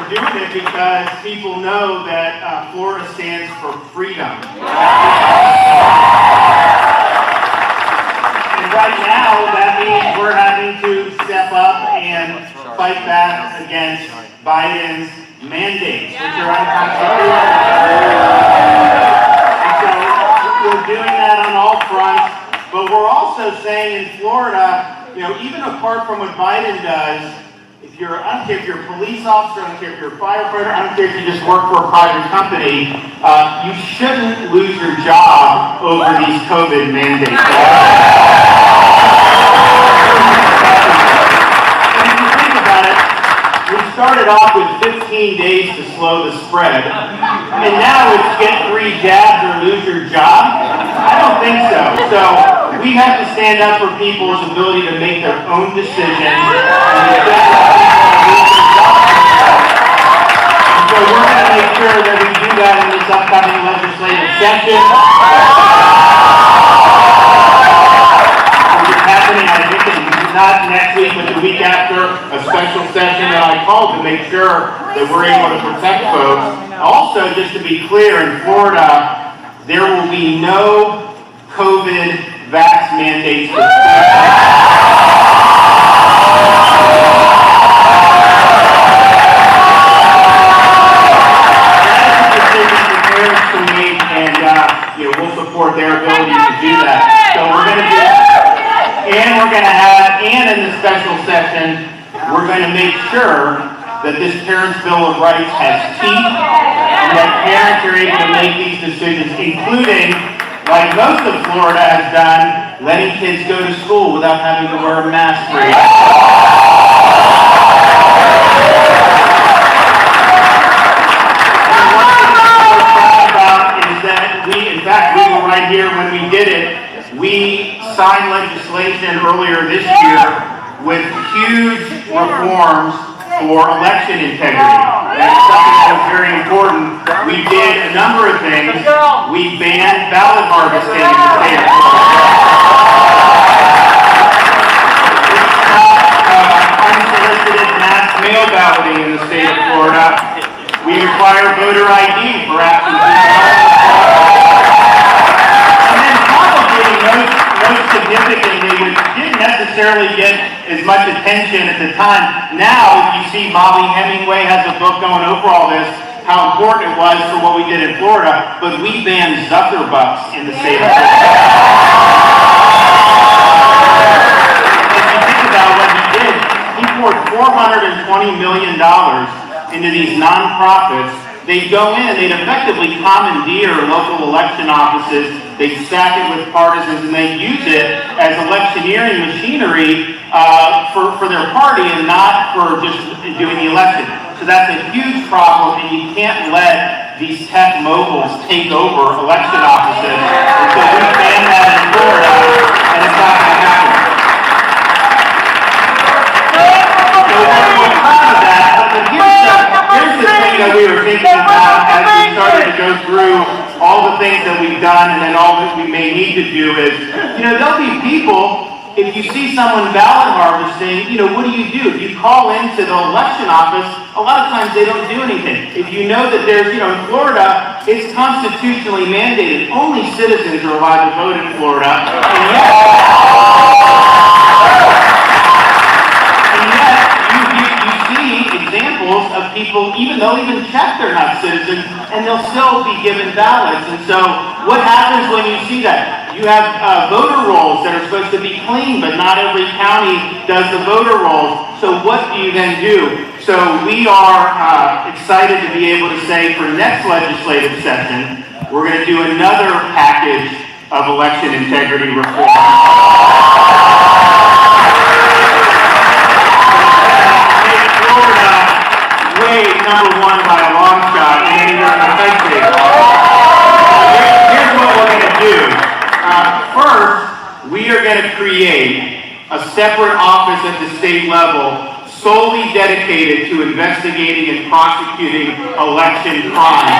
we're doing it because people know that Florida stands for freedom. And right now, that means we're having to step up and fight back against Biden's mandates, which are unconstitutional. And so we're doing that on all fronts, but we're also saying in Florida, even apart from what Biden does, I don't care if you're a police officer, I don't care if you're a firefighter, I don't care if you just work for a private company, you shouldn't lose your job over these COVID mandates. And if you think about it, we started off with 15 days to slow the spread, and now it's get 3 jabs or lose your job? I don't think so. So we have to stand up for people's ability to make their own decisions. So we're going to make sure that we do that in this upcoming legislative session. Which is happening, I think it's not next week, but the week after, a special session that I called to make sure that we're able to protect folks. Also, just to be clear, in Florida, there will be no COVID vax mandates for we'll support their ability to do that. So we're going to do that. And we're going to have, and in the special session, we're going to make sure that this Parents' Bill of Rights has teeth and that parents are able to make these decisions, including, like most of Florida has done, letting kids go to school without having to wear a mask for it. In fact, we were right here when we did it. We signed legislation earlier this year with huge reforms for election integrity. That's something that was very important. We did a number of things. We banned ballot harvesting in the state of Florida. Unsolicited mass mail balloting in the state of Florida. We require voter ID for absentee ballots. Most significantly, which didn't necessarily get as much attention at the time. Now, if you see Molly Hemingway has a book going over all this, how important it was for what we did in Florida, but we banned Zuckerbucks in the state of Florida. If you think about what he did, he poured $420 million into these nonprofits. They'd go in and they'd effectively commandeer local election offices. They'd stack it with partisans and they'd use it as electioneering machinery for their party and not for just doing the election. So that's a huge problem, and you can't let these tech moguls take over election offices. So we ban that in Florida, and it's not going to happen. So we're proud of that, but here's the thing that we were thinking about as we started to go through all the things that we've done and then all that we may need to do is, there'll be people, if you see someone ballot harvesting, what do? If you call into the election office, a lot of times they don't do anything. If you know that there's, in Florida, it's constitutionally mandated. Only citizens are allowed to vote in Florida. And yet you see examples of people, even they'll even check they're not citizens, and they'll still be given ballots. And so what happens when you see that? You have voter rolls that are supposed to be clean, but not every county does the voter rolls. So what do you then do? So we are excited to be able to say for next legislative session, we're going to do another package of election integrity reform. Number one by a long shot and anywhere in the country. Here's what we're going to do. First, we are going to create a separate office at the state level solely dedicated to investigating and prosecuting election crimes.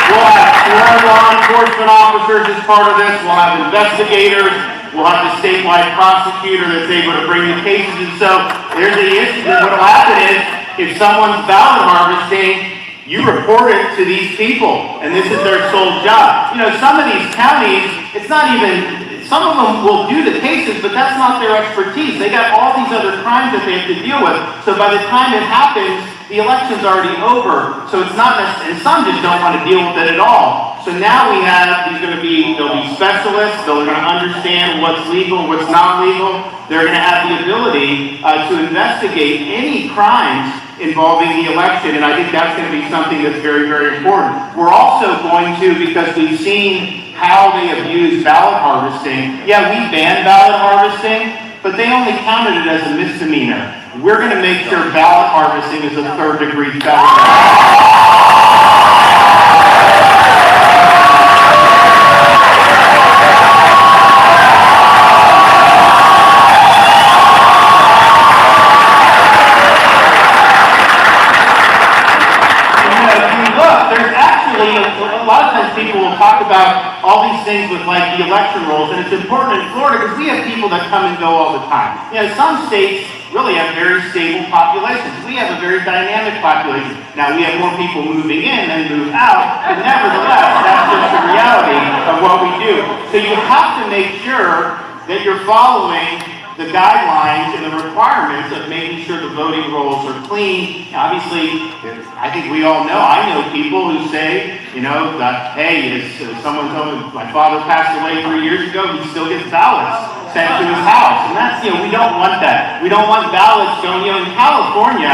We'll have 4 law enforcement officers as part of this. We'll have investigators. We'll have the statewide prosecutor that's able to bring the cases. And so there's the issue. What will happen is, if someone's ballot harvesting, you report it to these people, and this is their sole job. You know, some of these counties, it's not even, some of them will do the cases, but that's not their expertise. They got all these other crimes that they have to deal with. So by the time it happens, the election's already over. So it's not necessary, and some just don't want to deal with it at all. So now we have, there'll be specialists, they're going to understand what's legal, what's not legal. They're going to have the ability to investigate any crimes involving the election, and I think that's going to be something that's very, very important. We're also going to, because we've seen how they abuse ballot harvesting. Yeah, we banned ballot harvesting, but they only counted it as a misdemeanor. We're going to make sure ballot harvesting is a third-degree felony. A lot of times people will talk about all these things with like the election rolls, and it's important in Florida because we have people that come and go all the time. You know, some states really have very stable populations. We have a very dynamic population. Now, we have more people moving in than move out, but nevertheless, that's just the reality of what we do. So you have to make sure that you're following the guidelines and the requirements of making sure the voting rolls are clean. Obviously, I think we all know, I know people who say, you know, that, hey, someone told me my father passed away 3 years ago, he still gets ballots sent to his house. And that's, you know, we don't want that. We don't want ballots going, you know, in California,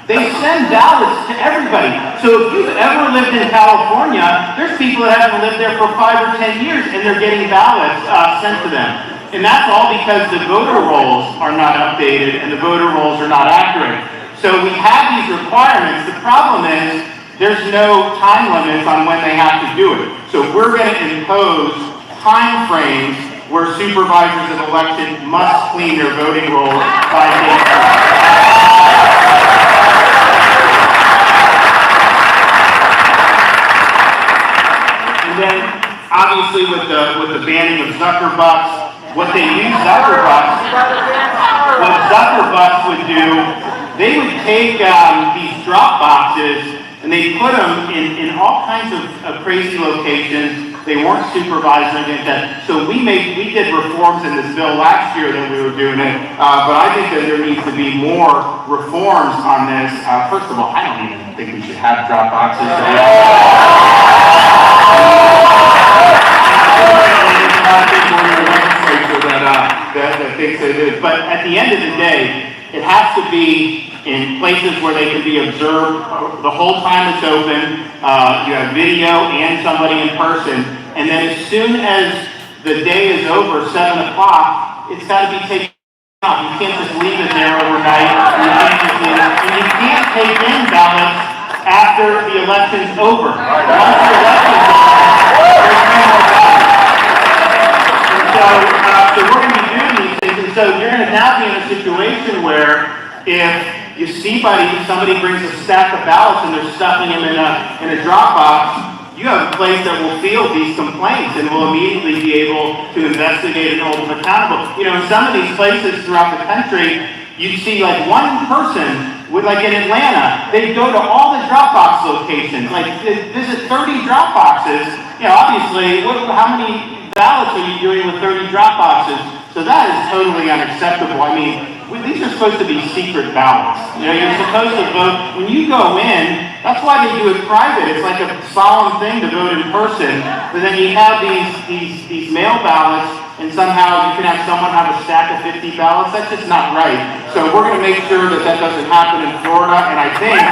they send ballots to everybody. So if you've ever lived in California, there's people that haven't lived there for 5 or 10 years and they're getting ballots sent to them. And that's all because the voter rolls are not updated and the voter rolls are not accurate. So we have these requirements. The problem is there's no time limits on when they have to do it. So we're going to impose time frames where supervisors of election must clean their voting rolls by date. And then obviously with the banning of Zuckerbucks, what they use Zuckerbucks, what Zuckerbucks would do, they would take these drop boxes and they put them in all kinds of crazy locations. They weren't supervised or anything like that. So we did reforms in this bill last year that we were doing it, but I think that there needs to be more reforms on this. First of all, I don't even think we should have drop boxes. That thinks it is. But at the end of the day, it has to be in places where they can be observed the whole time it's open. You have video and somebody in person. And then as soon as the day is over, 7 o'clock, it's got to be taken out. You can't just leave it there overnight. And you can't take in ballots after the election's over. Once the election's over, there's no more ballots. So we're going to be doing these things, and so you're going to now be in a situation where if you see somebody brings a stack of ballots and they're stuffing them in a drop box, you have a place that will field these complaints and will immediately be able to investigate and hold them accountable. You know, in some of these places throughout the country, you'd see like one person, like in Atlanta, they'd go to all the drop box locations, like visit 30 drop boxes. You know, obviously, how many ballots are you doing with 30 drop boxes? So that is totally unacceptable. I mean, these are supposed to be secret ballots. You know, you're supposed to vote. When you go in, that's why they do it private. It's like a solemn thing to vote in person. But then you have these mail ballots, and somehow you can have someone have a stack of 50 ballots. That's just not right. So we're going to make sure that that doesn't happen in Florida, and I think that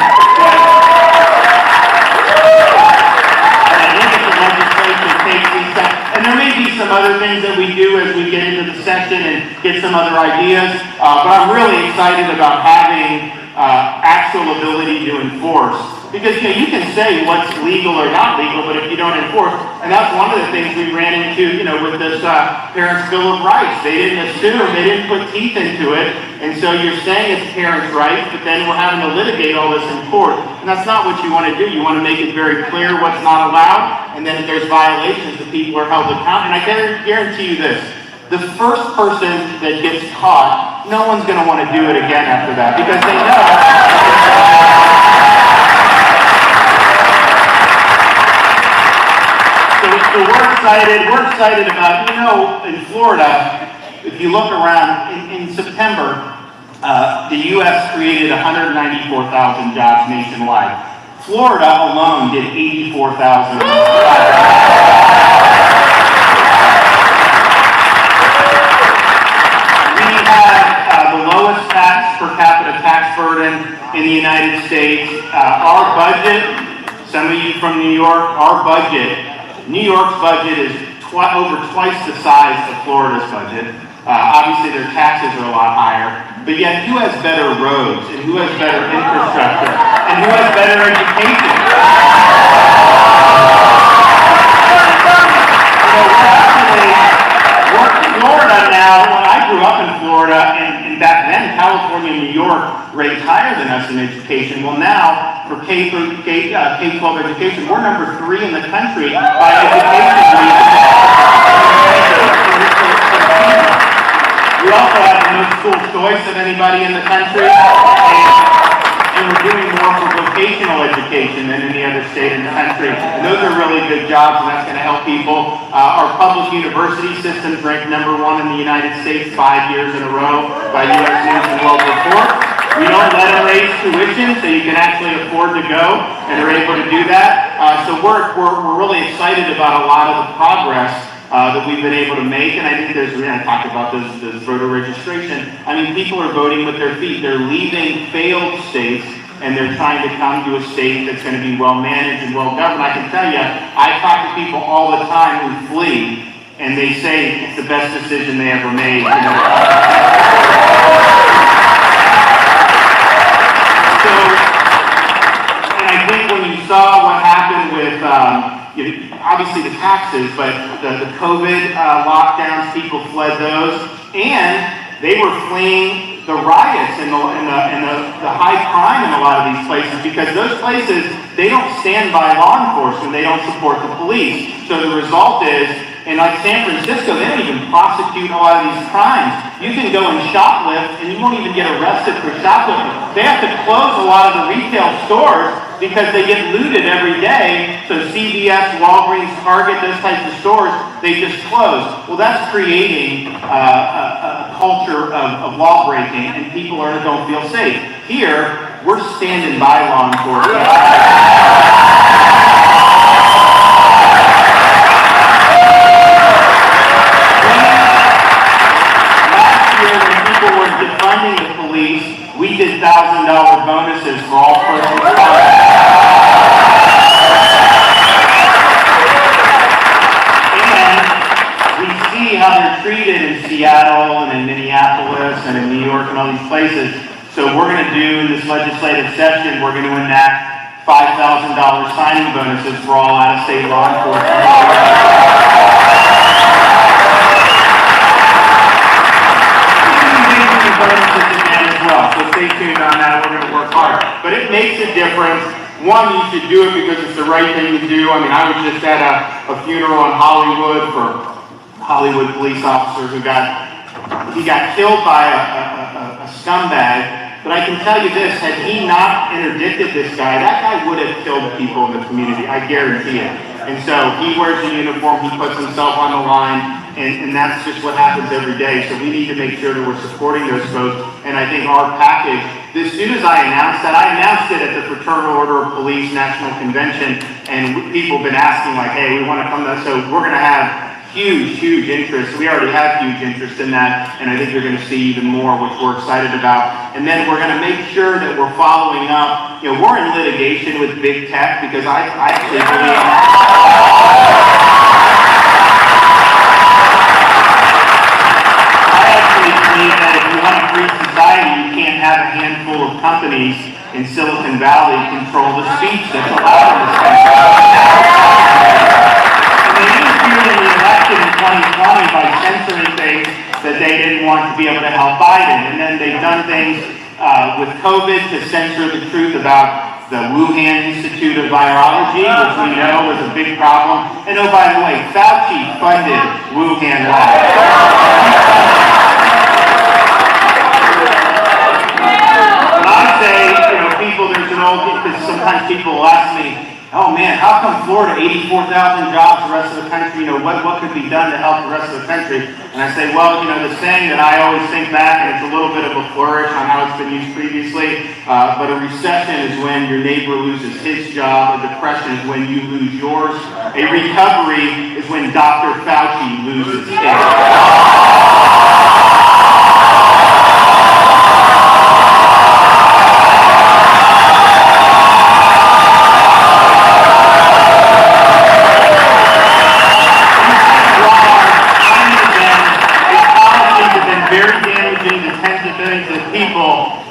legislation takes these steps. And there may be some other things that we do as we get into the session and get some other ideas, but I'm really excited about having actual ability to enforce. Because, you know, you can say what's legal or not legal, but if you don't enforce, and that's one of the things we ran into, you know, with this Parents' Bill of Rights. They didn't assume, they didn't put teeth into it, and so you're saying it's parents' rights, but then we're having to litigate all this in court. And that's not what you want to do. You want to make it very clear what's not allowed. and then if there's violations, the people are held accountable. And I can guarantee you this, the first person that gets caught, no one's going to want to do it again after that, because they know. So we're excited about, in Florida, if you look around, in September, the U.S. created 194,000 jobs nationwide. Florida alone did 84,000 We have the lowest per capita tax burden in the United States. Our budget, some of you from New York, New York's budget is over twice the size of Florida's budget. Obviously, their taxes are a lot higher. But yet, who has better roads, and who has better infrastructure, and who has better education? We're in Florida now. When I grew up in Florida, and back then, California and New York ranked higher than us in education. Well, now, for K-12 education, we're number 3 in the country by education. We also have the most school choice of anybody in the country, and we're doing more for vocational education than any other state in the country. And those are really good jobs, and that's going to help people. Our public university system is ranked number 1 in the United States 5 years in a row by U.S. News and World Report. We don't let them raise tuition, so you can actually afford to go, and are able to do that. So we're really excited about a lot of the progress that we've been able to make, and I think I talked about this voter registration. I mean, people are voting with their feet. They're leaving failed states, and they're trying to come to a state that's going to be well managed and well governed. I can tell you, I talk to people all the time who flee, and they say it's the best decision they ever made. So, and I think when you saw what happened with obviously the taxes, but the COVID lockdowns, people fled those, and they were fleeing the riots and the high crime in a lot of these places, because those places, they don't stand by law enforcement, they don't support the police. So the result is, in like San Francisco, they don't even prosecute a lot of these crimes. You can go and shoplift, and you won't even get arrested for shoplifting. They have to close a lot of the retail stores because they get looted every day. So CVS, Walgreens, Target, those types of stores, they just close. Well, that's creating a culture of law breaking, and people don't feel safe. Here, we're standing by law enforcement. Defunding the police, we did $1,000 bonuses for all first responders. And we see how they're treated in Seattle and in Minneapolis and in New York and all these places. So we're going to do, in this legislative session, we're going to enact $5,000 signing bonuses for all out-of-state law enforcement. Bonuses again as well. So stay tuned on that. We're going to work hard. But it makes a difference. One, you should do it because it's the right thing to do. I mean, I was just at a funeral in Hollywood for Hollywood police officer who got killed by a scumbag. But I can tell you this, had he not interdicted this guy, that guy would have killed people in the community. I guarantee it. And so he wears a uniform, he puts himself on the line, and that's just what happens every day. So we need to make sure that we're supporting those folks. And I think our package, as soon as I announced it at the Fraternal Order of Police National Convention, and people have been asking like, hey, we want to come to, so we're going to have huge interest. We already have huge interest in that, and I think you're going to see even more, which we're excited about. And then we're going to make sure that we're following up. You know, we're in litigation with big tech because I actually believe that if you want a free society, you can't have a handful of companies in Silicon Valley control the speech that's allowed in this country. They interfered in the election in 2020 by censoring things that they didn't want to be able to help Biden. And then they've done things with COVID to censor the truth about the Wuhan Institute of Virology, which we know was a big problem. And oh, by the way, Fauci funded Wuhan Lab. When I say, people, there's an old, because sometimes people will ask me, oh man, how come Florida, 84,000 jobs, the rest of the country, what could be done to help the rest of the country? And I say, well, the saying that I always think back, and it's a little bit of a flourish on how it's been used previously, but a recession is when your neighbor loses his job, a depression is when you lose yours, a recovery is when Dr. Fauci loses his.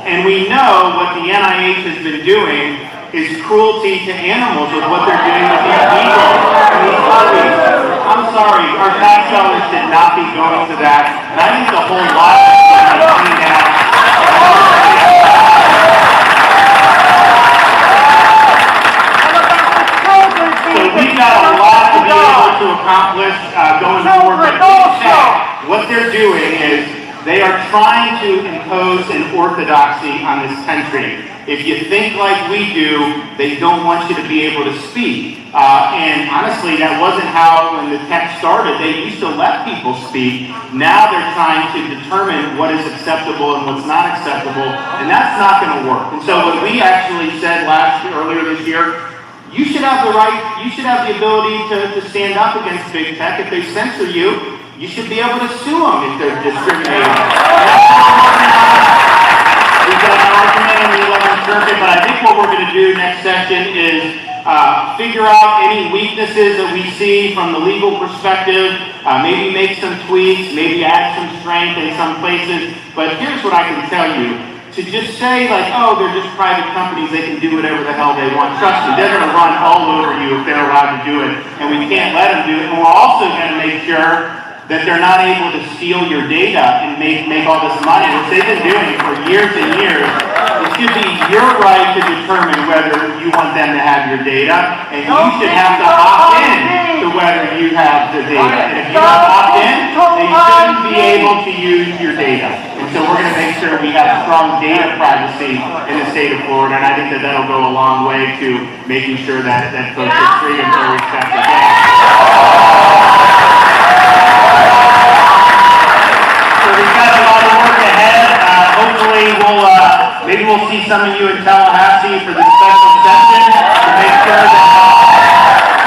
And we know what the NIH has been doing is cruelty to animals with what they're doing with these people and these puppies. I'm sorry, our tax dollars should not be going to that. And I think the whole lot of clean out. So we've got a lot to be able to accomplish going forward. But what they're doing is they are trying to impose an orthodoxy on this country. If you think like we do, they don't want you to be able to speak. And honestly, that wasn't how, when the tech started, they used to let people speak. Now they're trying to determine what is acceptable and what's not acceptable, and that's not going to work. And so what we actually said earlier this year, you should have the right, you should have the ability to stand up against big tech. If they censor you, you should be able to sue them if they're discriminating. We've got an argument on the 11th Circuit, but I think what we're going to do next session is figure out any weaknesses that we see from the legal perspective, maybe make some tweaks, maybe add some strength in some places. But here's what I can tell you. To just say like, oh, they're just private companies, they can do whatever the hell they want. Trust me, they're going to run all over you if they're allowed to do it. And we can't let them do it. And we're also going to make sure that they're not able to steal your data and make all this money, which they've been doing for years and years. It should be your right to determine whether you want them to have your data, and you should have to opt in to whether you have the data. And if you don't opt in, then you shouldn't be able to use your data. And so we're going to make sure we have strong data privacy in the state of Florida, and I think that that'll go a long way to making sure that folks are free and very accepted. We've got a lot of work ahead. Hopefully maybe we'll see some of you in Tallahassee for this special session to make sure that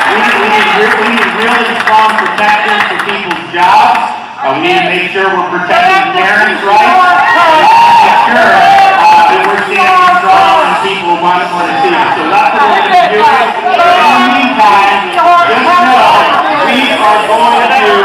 we need really strong protections for people's jobs. We need to make sure we're protecting parents' rights. And make sure that we're standing strong and people want to see us. So that's what we're going to do. In the meantime, just know we are going to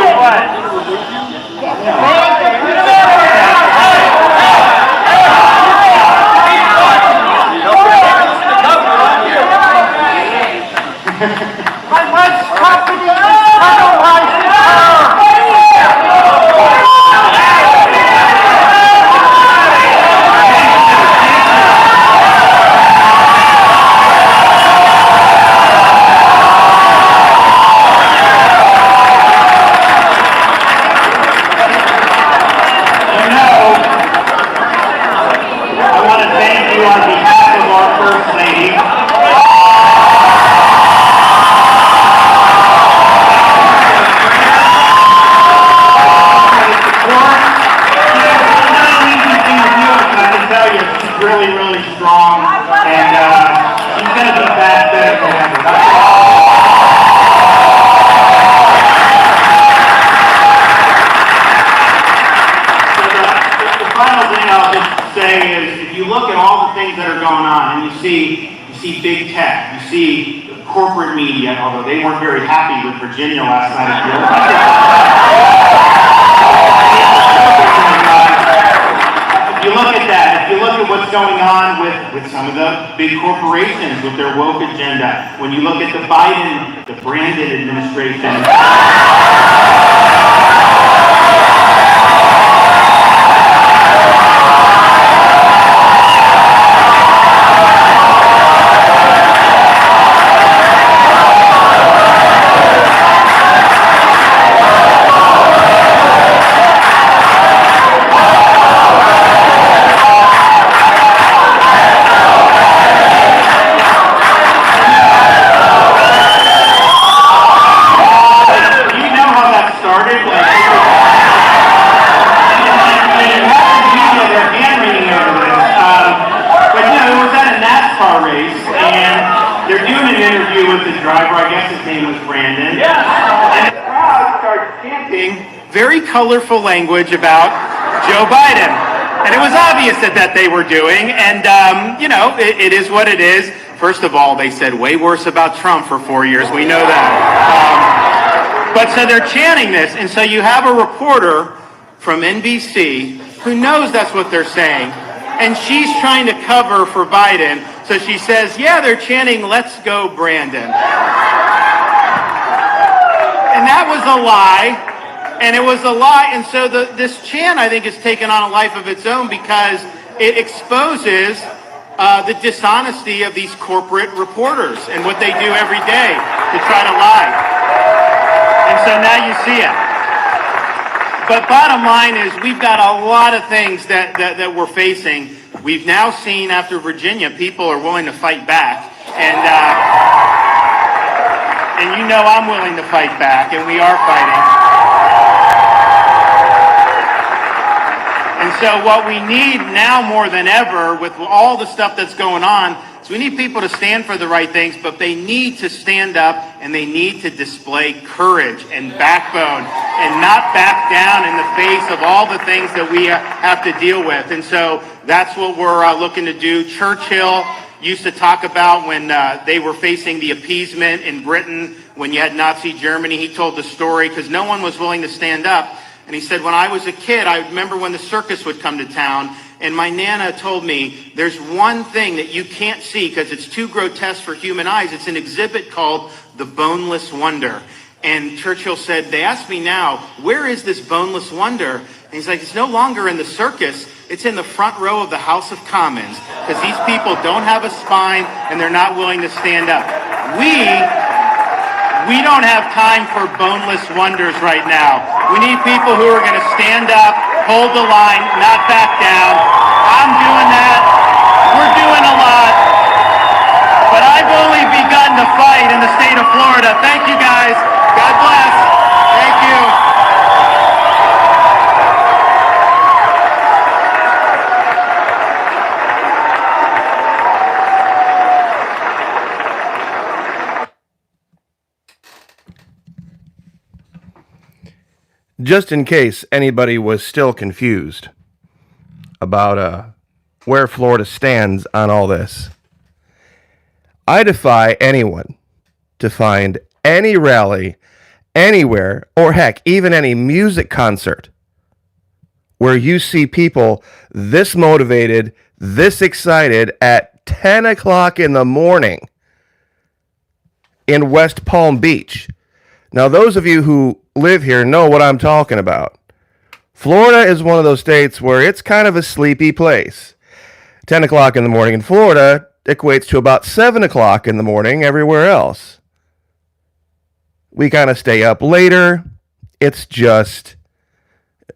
really strong, and she's going to be back better than ever. So the final thing I'll just say is, if you look at all the things that are going on, and you see big tech, you see the corporate media, although they weren't very happy with Virginia last night. If you look at that, if you look at what's going on with some of the big corporations with their woke agenda, when you look at the Brandon administration, started chanting very colorful language about Joe Biden. And it was obvious that they were doing, and it is what it is. First of all, they said way worse about Trump for 4 years. We know that. But so they're chanting this, and so you have a reporter from NBC who knows that's what they're saying, and she's trying to cover for Biden. So she says, yeah, they're chanting, let's go, Brandon. And that was a lie. And it was a lie. And so this chant, I think, has taken on a life of its own because it exposes the dishonesty of these corporate reporters and what they do every day to try to lie. And so now you see it. But bottom line is we've got a lot of things that we're facing. We've now seen after Virginia, people are willing to fight back. And you know I'm willing to fight back, and we are fighting. And so what we need now more than ever with all the stuff that's going on is we need people to stand for the right things, but they need to stand up and they need to display courage and backbone and not back down in the face of all the things that we have to deal with. And so that's what we're looking to do. Churchill used to talk about when they were facing the appeasement in Britain, when you had Nazi Germany. He told the story because no one was willing to stand up. And he said, when I was a kid, I remember when the circus would come to town, and my Nana told me, there's one thing that you can't see because it's too grotesque for human eyes. It's an exhibit called The Boneless Wonder. And Churchill said, they ask me now, where is this boneless wonder? And he's like, it's no longer in the circus. It's in the front row of the House of Commons because these people don't have a spine and they're not willing to stand up. We don't have time for boneless wonders right now. We need people who are going to stand up, hold the line, not back down. I'm doing that. We're doing a lot. But I've only begun to fight in the state of Florida. Thank you, guys. God bless. Thank you. Just in case anybody was still confused about where Florida stands on all this, I defy anyone to find any rally anywhere, or heck, even any music concert, where you see people this motivated, this excited at 10 o'clock in the morning in West Palm Beach. Now, those of you who live here know what I'm talking about. Florida is one of those states where it's kind of a sleepy place. 10 o'clock in the morning in Florida equates to about 7 o'clock in the morning everywhere else. We kind of stay up later. It's just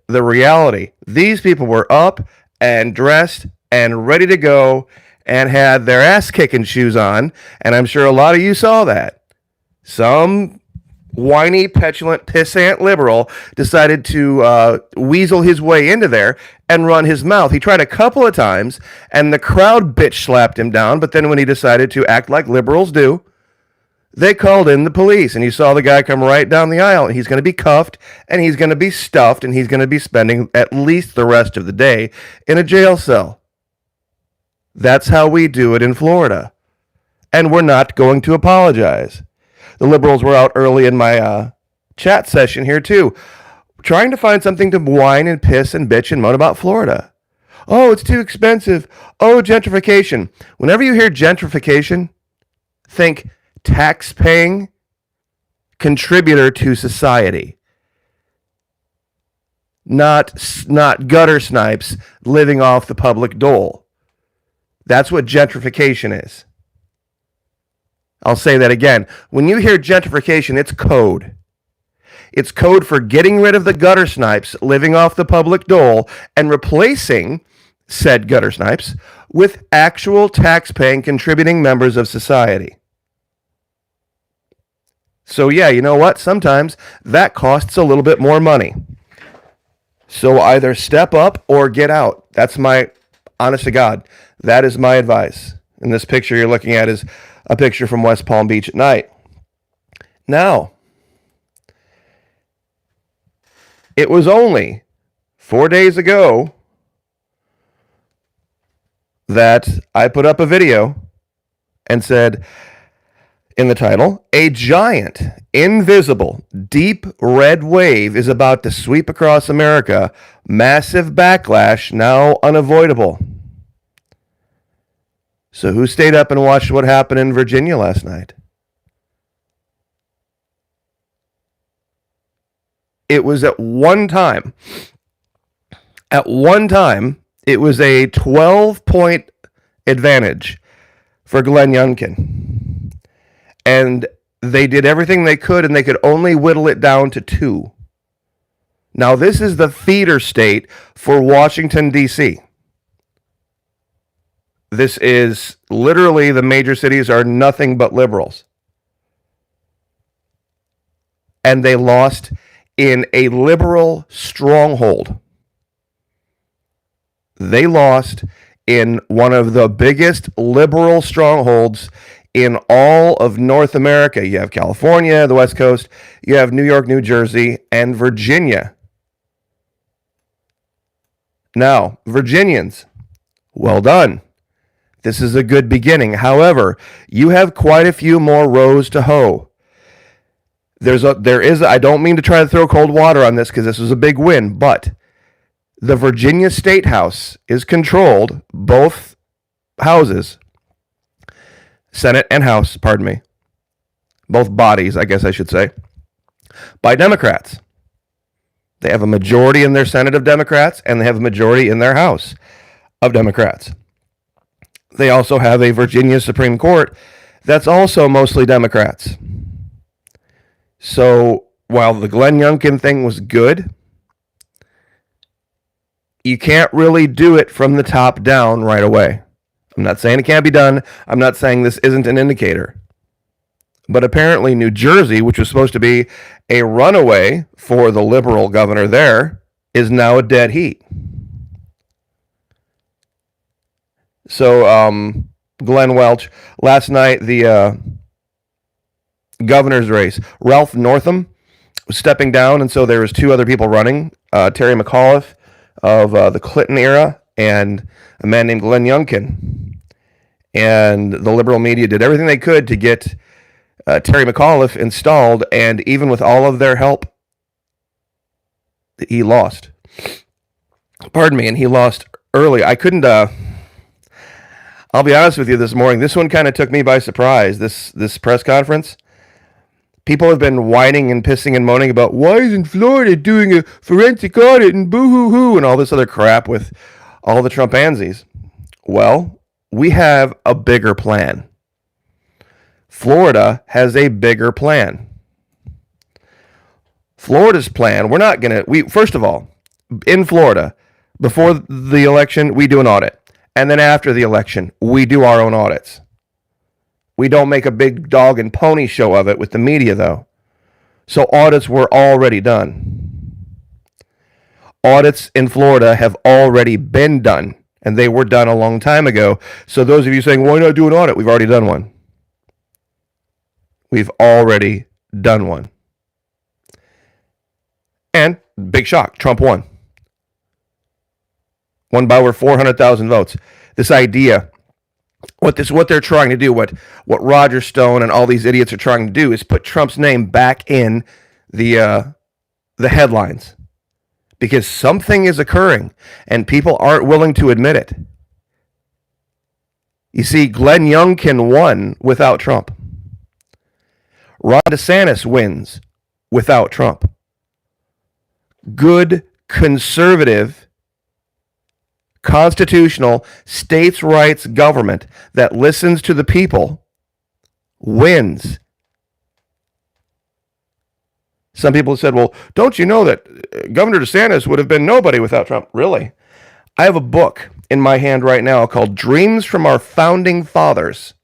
the reality. These people were up and dressed and ready to go and had their ass-kicking shoes on, and I'm sure a lot of you saw that. Some whiny, petulant, pissant liberal decided to weasel his way into there and run his mouth. He tried a couple of times, and the crowd bitch slapped him down, but then when he decided to act like liberals do, they called in the police, and you saw the guy come right down the aisle, and he's going to be cuffed, and he's going to be stuffed, and he's going to be spending at least the rest of the day in a jail cell. That's how we do it in Florida, and we're not going to apologize. The liberals were out early in my chat session here, too, trying to find something to whine and piss and bitch and moan about Florida. Oh, it's too expensive. Oh, gentrification. Whenever you hear gentrification, think tax-paying contributor to society. Not gutter snipes living off the public dole. That's what gentrification is. I'll say that again. When you hear gentrification, it's code. It's code for getting rid of the gutter snipes living off the public dole and replacing said gutter snipes with actual tax-paying contributing members of society. So yeah, you know what? Sometimes that costs a little bit more money. So either step up or get out. That's my, honest to God, that is my advice. And this picture you're looking at is a picture from West Palm Beach at night. Now, It was only 4 days ago that I put up a video and said in the title, a giant, invisible, deep red wave is about to sweep across America. Massive backlash now unavoidable. So who stayed up and watched what happened in Virginia last night? It was at one time, it was a 12-point advantage for Glenn Youngkin. And they did everything they could, and they could only whittle it down to 2. Now, this is the feeder state for Washington, D.C. This is literally, the major cities are nothing but liberals. And they lost in a liberal stronghold. They lost in one of the biggest liberal strongholds in all of North America. You have California, the West Coast, you have New York, New Jersey, and Virginia. Now, Virginians, well done. This is a good beginning. However, you have quite a few more rows to hoe. I don't mean to try to throw cold water on this because this was a big win, but the Virginia State House is controlled, both houses, Senate and House, pardon me, both bodies, I guess I should say, by Democrats. They have a majority in their Senate of Democrats, and they have a majority in their House of Democrats. They also have a Virginia Supreme Court that's also mostly Democrats. So while the Glenn Youngkin thing was good, you can't really do it from the top down right away. I'm not saying it can't be done. I'm not saying this isn't an indicator. But apparently New Jersey, which was supposed to be a runaway for the liberal governor there, is now a dead heat. So Glenn Welch, last night, the governor's race, Ralph Northam was stepping down, and so there was 2 other people running, Terry McAuliffe of the Clinton era and a man named Glenn Youngkin. And the liberal media did everything they could to get Terry McAuliffe installed, and even with all of their help, he lost. Pardon me, and he lost early. I couldn't, I'll be honest with you this morning, this one kind of took me by surprise, this press conference. People have been whining and pissing and moaning about why isn't Florida doing a forensic audit and boo-hoo-hoo and all this other crap with all the Trumpansies. Well, we have a bigger plan. Florida has a bigger plan. Florida's plan, first of all, in Florida, before the election, we do an audit. And then after the election, we do our own audits. We don't make a big dog and pony show of it with the media, though. So audits were already done. Audits in Florida have already been done, and they were done a long time ago. So those of you saying, why not do an audit? We've already done one. We've already done one. And, big shock, Trump won. Won by over 400,000 votes. This idea, what they're trying to do, what Roger Stone and all these idiots are trying to do is put Trump's name back in the headlines. Because something is occurring, and people aren't willing to admit it. You see, Glenn Youngkin won without Trump. Ron DeSantis wins without Trump. Good, conservative, constitutional, states' rights government that listens to the people wins. Some people said, well, don't you know that Governor DeSantis would have been nobody without Trump? Really? I have a book in my hand right now called Dreams from Our Founding Fathers,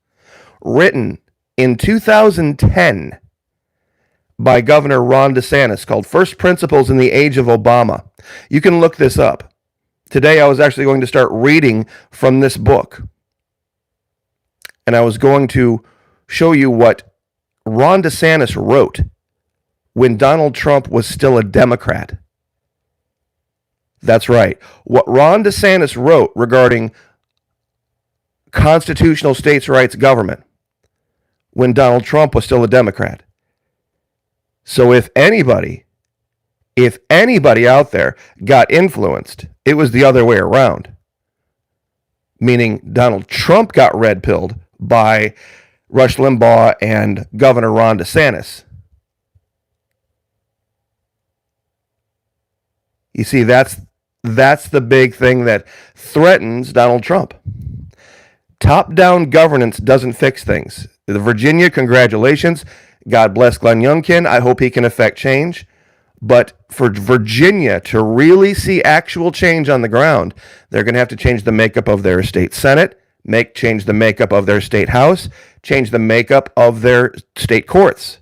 written in 2010 by Governor Ron DeSantis, called First Principles in the Age of Obama. You can look this up. Today I was actually going to start reading from this book. And I was going to show you what Ron DeSantis wrote when Donald Trump was still a Democrat. That's right. What Ron DeSantis wrote regarding constitutional states' rights government when Donald Trump was still a Democrat. So if anybody out there got influenced, it was the other way around. Meaning Donald Trump got red-pilled by Rush Limbaugh and Governor Ron DeSantis. You see, that's the big thing that threatens Donald Trump. Top-down governance doesn't fix things. The Virginia, congratulations. God bless Glenn Youngkin. I hope he can effect change. But for Virginia to really see actual change on the ground, they're going to have to change the makeup of their state Senate, change the makeup of their state House, change the makeup of their state courts.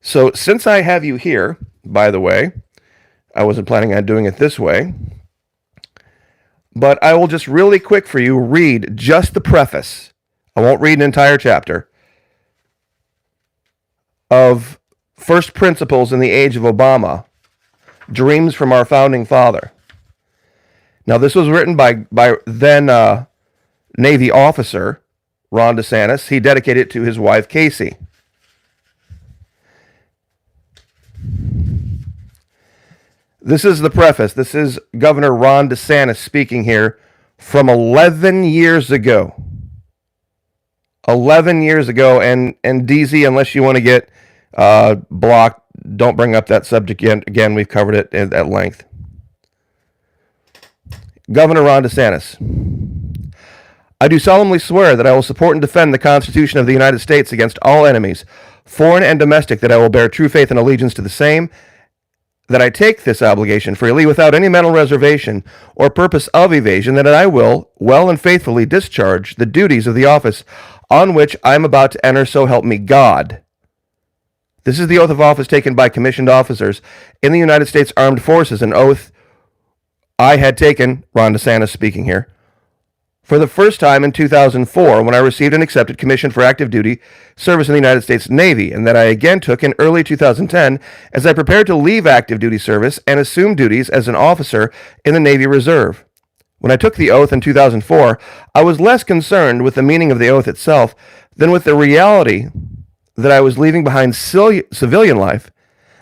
So since I have you here, by the way, I wasn't planning on doing it this way, but I will just really quick for you read just the preface. I won't read an entire chapter of First Principles in the Age of Obama, Dreams from Our Founding Father. Now, this was written by then Navy officer Ron DeSantis. He dedicated it to his wife, Casey. This is the preface. This is Governor Ron DeSantis speaking here from 11 years ago. 11 years ago, and DZ, unless you want to get blocked, don't bring up that subject again. We've covered it at length. Governor Ron DeSantis. I do solemnly swear that I will support and defend the Constitution of the United States against all enemies, foreign and domestic, that I will bear true faith and allegiance to the same, that I take this obligation freely without any mental reservation or purpose of evasion, that I will well and faithfully discharge the duties of the office on which I am about to enter, so help me God. This is the oath of office taken by commissioned officers in the United States Armed Forces, an oath I had taken, Ron DeSantis speaking here, for the first time in 2004 when I received and accepted commission for active duty service in the United States Navy, and that I again took in early 2010 as I prepared to leave active duty service and assume duties as an officer in the Navy Reserve. When I took the oath in 2004, I was less concerned with the meaning of the oath itself than with the reality that I was leaving behind civilian life,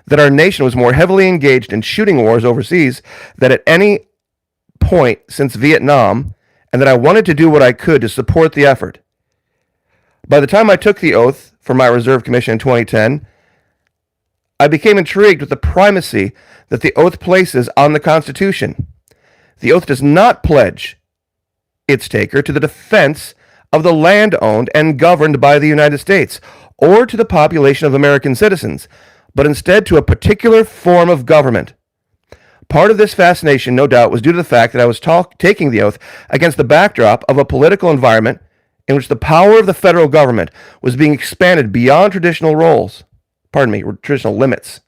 that our nation was more heavily engaged in shooting wars overseas than at any point since Vietnam, and that I wanted to do what I could to support the effort. By the time I took the oath for my reserve commission in 2010, I became intrigued with the primacy that the oath places on the Constitution. The oath does not pledge its taker to the defense of the land owned and governed by the United States, or to the population of American citizens, but instead to a particular form of government. Part of this fascination, no doubt, was due to the fact that I was taking the oath against the backdrop of a political environment in which the power of the federal government was being expanded beyond traditional limits.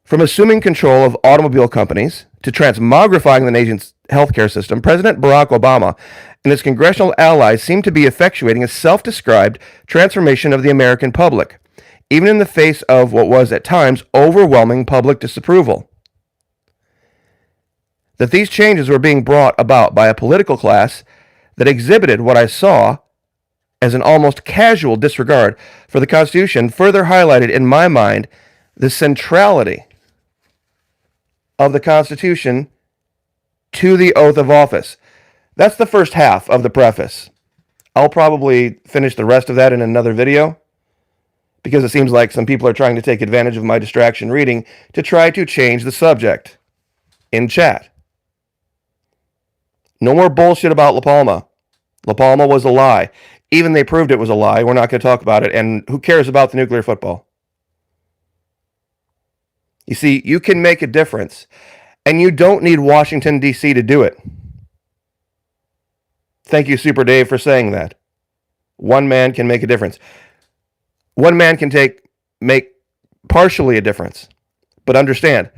From assuming control of automobile companies to transmogrifying the nation's healthcare system, President Barack Obama and his congressional allies seemed to be effectuating a self-described transformation of the American public, even in the face of what was at times overwhelming public disapproval. That these changes were being brought about by a political class that exhibited what I saw as an almost casual disregard for the Constitution further highlighted in my mind the centrality of the Constitution to the oath of office. That's the first half of the preface. I'll probably finish the rest of that in another video, because it seems like some people are trying to take advantage of my distraction reading to try to change the subject in chat. No more bullshit about La Palma. La Palma was a lie. Even they proved it was a lie. We're not going to talk about it. And who cares about the nuclear football? You see, you can make a difference, and you don't need Washington, D.C. to do it. Thank you, Super Dave, for saying that. One man can make a difference. One man can make partially a difference. But understand,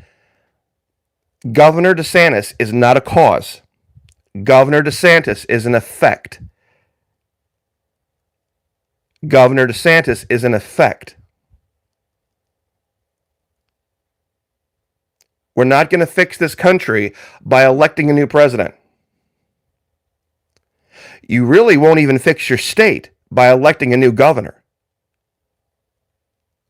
Governor DeSantis is not a cause. Governor DeSantis is an effect. Governor DeSantis is an effect. We're not going to fix this country by electing a new president. You really won't even fix your state by electing a new governor.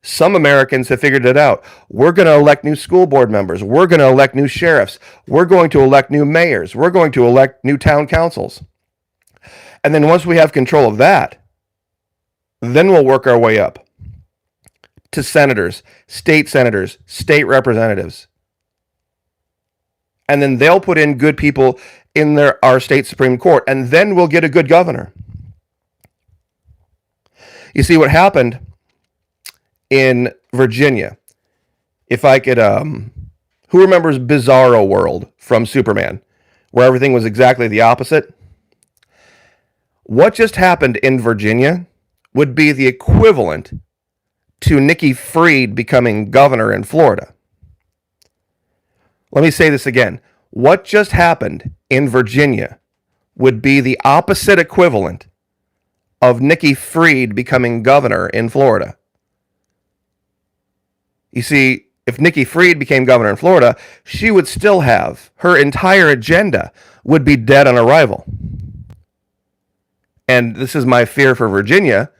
Some Americans have figured it out. We're going to elect new school board members. We're going to elect new sheriffs. We're going to elect new mayors. We're going to elect new town councils. And then once we have control of that, then we'll work our way up to senators, state representatives. And then they'll put in good people in our state Supreme Court, and then we'll get a good governor. You see what happened in Virginia? If I could, who remembers Bizarro World from Superman, where everything was exactly the opposite? What just happened in Virginia would be the equivalent to Nikki Fried becoming governor in Florida. Let me say this again. What just happened in Virginia would be the opposite equivalent of Nikki Fried becoming governor in Florida. You see, if Nikki Fried became governor in Florida, she would still have, her entire agenda would be dead on arrival. And this is my fear for Virginia,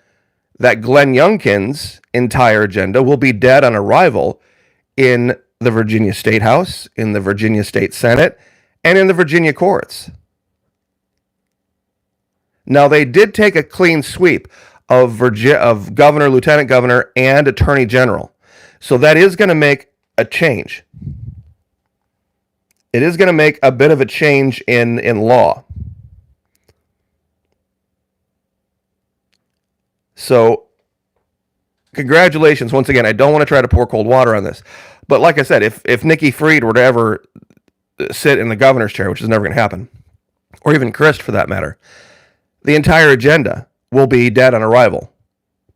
that Glenn Youngkin's entire agenda will be dead on arrival in the Virginia State House, in the Virginia State Senate, and in the Virginia courts. Now, they did take a clean sweep of governor, lieutenant governor, and attorney general. So that is going to make a change. It is going to make a bit of a change in law. So, congratulations. Once again, I don't want to try to pour cold water on this. But like I said, if Nikki Fried were to ever sit in the governor's chair, which is never going to happen, or even Christ for that matter, the entire agenda will be dead on arrival.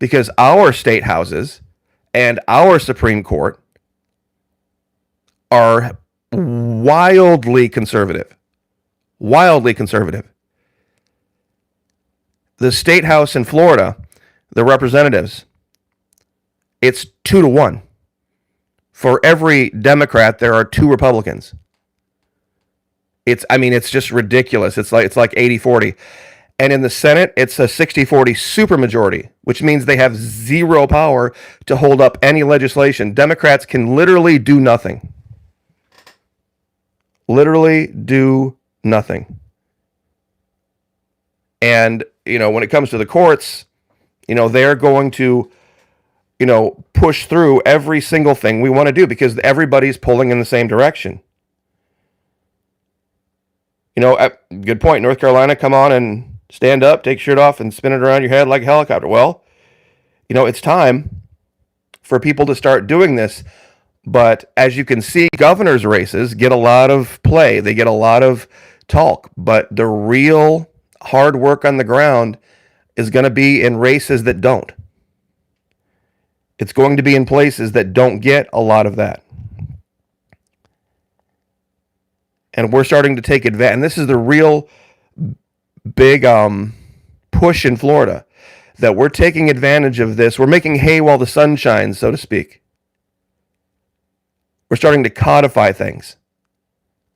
Because our state houses and our Supreme Court are wildly conservative. Wildly conservative. The state house in Florida, the representatives, it's 2-1. For every Democrat, there are 2 Republicans. It's just ridiculous. It's like 80-40. And in the Senate, it's a 60-40 supermajority, which means they have zero power to hold up any legislation. Democrats can literally do nothing. Literally do nothing. And, when it comes to the courts, they're going to, push through every single thing we want to do because everybody's pulling in the same direction. Good point. North Carolina, come on and stand up, take your shirt off, and spin it around your head like a helicopter. Well, it's time for people to start doing this. But as you can see, governors' races get a lot of play. They get a lot of talk. But the real hard work on the ground is going to be in races that don't. It's going to be in places that don't get a lot of that. And we're starting to take advantage. And this is the real big push in Florida, that we're taking advantage of this. We're making hay while the sun shines, so to speak. We're starting to codify things.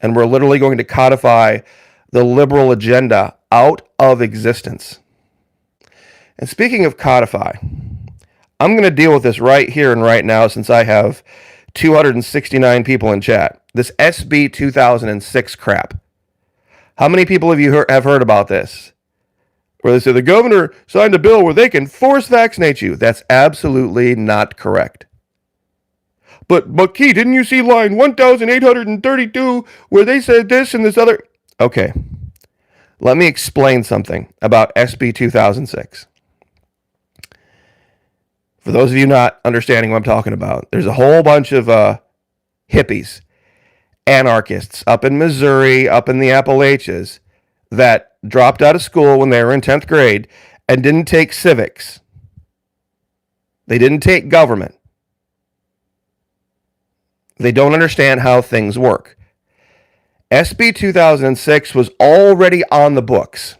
And we're literally going to codify the liberal agenda out of existence. And speaking of codify, I'm going to deal with this right here and right now since I have 269 people in chat. This SB 2006 crap. How many people of you have heard about this? Where they say the governor signed a bill where they can force vaccinate you. That's absolutely not correct. But Key, didn't you see line 1832 where they said this and this other? Okay. Let me explain something about SB 2006. For those of you not understanding what I'm talking about, there's a whole bunch of hippies, anarchists up in Missouri, up in the Appalachians, that dropped out of school when they were in 10th grade and didn't take civics. They didn't take government. They don't understand how things work. SB 2006 was already on the books.